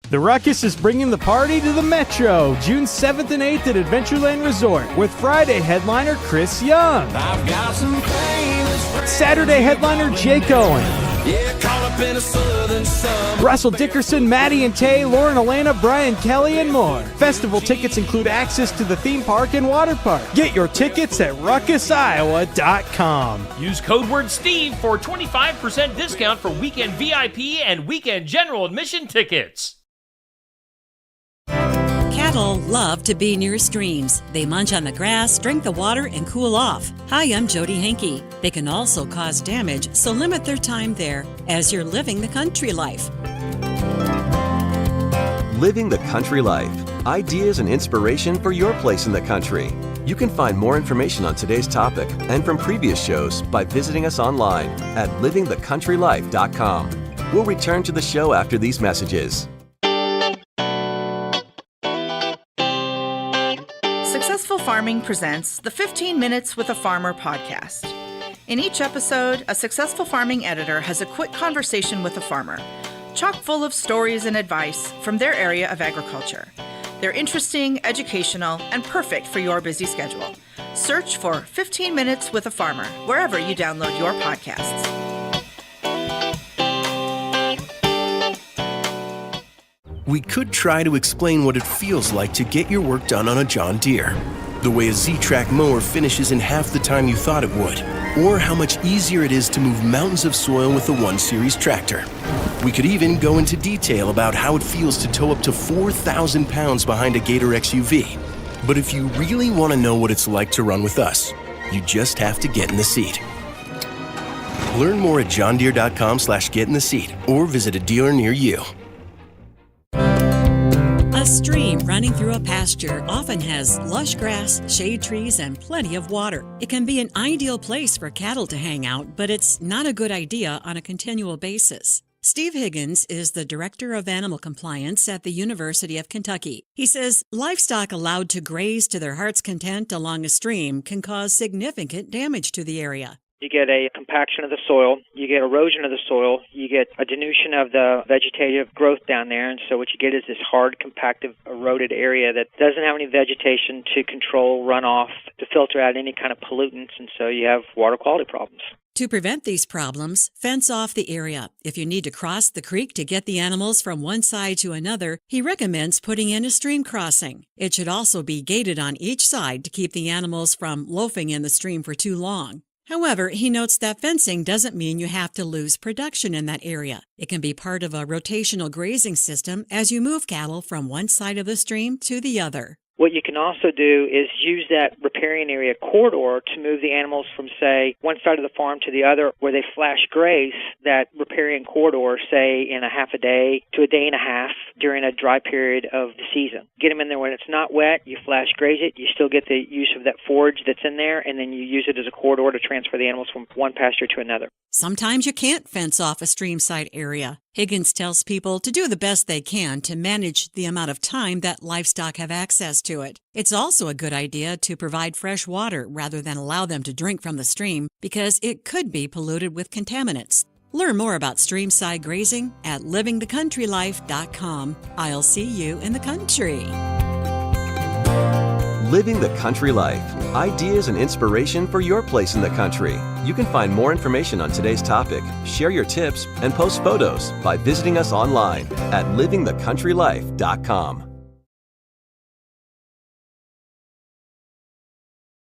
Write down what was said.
The Ruckus is bringing the party to the Metro, June 7th and 8th at Adventureland Resort, with Friday headliner Chris Young. I've got some Saturday headliner Jake Owen. caught up in a southern summer. Russell Dickerson, Maddie and Tay, Lauren Elena, Brian Kelly, and more. Festival tickets include access to the theme park and water park. Get your tickets at ruckusiowa.com. Use code word Steve for 25% discount for weekend VIP and weekend general admission tickets. Cattle love to be near streams. They munch on the grass, drink the water, and cool off. Hi, I'm Jody Hankey. They can also cause damage, so limit their time there as you're living the country life. Living the country life. Ideas and inspiration for your place in the country. You can find more information on today's topic and from previous shows by visiting us online at livingthecountrylife.com. We'll return to the show after these messages. Successful Farming presents the 15 Minutes with a Farmer podcast. In each episode, a successful farming editor has a quick conversation with a farmer, chock full of stories and advice from their area of agriculture. They're interesting, educational, and perfect for your busy schedule. Search for 15 Minutes with a Farmer wherever you download your podcasts. We could try to explain what it feels like to get your work done on a John Deere. The way a Z-Track mower finishes in half the time you thought it would. Or how much easier it is to move mountains of soil with the 1 Series tractor. We could even go into detail about how it feels to tow up to 4,000 pounds behind a Gator XUV. But if you really want to know what it's like to run with us, you just have to get in the seat. Learn more at johndeere.com/get-in-the-seat or visit a dealer near you. A stream running through a pasture often has lush grass, shade trees, and plenty of water. It can be an ideal place for cattle to hang out, but it's not a good idea on a continual basis. Steve Higgins is the Director of Animal Compliance at the University of Kentucky. He says livestock allowed to graze to their heart's content along a stream can cause significant damage to the area. You get a compaction of the soil, you get erosion of the soil, you get a diminution of the vegetative growth down there, and so what you get is this hard, compacted, eroded area that doesn't have any vegetation to control runoff, to filter out any kind of pollutants, and so you have water quality problems. To prevent these problems, fence off the area. If you need to cross the creek to get the animals from one side to another, he recommends putting in a stream crossing. It should also be gated on each side to keep the animals from loafing in the stream for too long. However, he notes that fencing doesn't mean you have to lose production in that area. It can be part of a rotational grazing system as you move cattle from one side of the stream to the other. What you can also do is use that riparian area corridor to move the animals from, say, one side of the farm to the other, where they flash graze that riparian corridor, say, in a half a day to a day and a half during a dry period of the season. Get them in there when it's not wet, you flash graze it, you still get the use of that forage that's in there, and then you use it as a corridor to transfer the animals from one pasture to another. Sometimes you can't fence off a streamside area. Higgins tells people to do the best they can to manage the amount of time that livestock have access to it. It's also a good idea to provide fresh water rather than allow them to drink from the stream because it could be polluted with contaminants. Learn more about streamside grazing at livingthecountrylife.com. I'll see you in the country. Living the country life. Ideas and inspiration for your place in the country. You can find more information on today's topic, share your tips, and post photos by visiting us online at livingthecountrylife.com.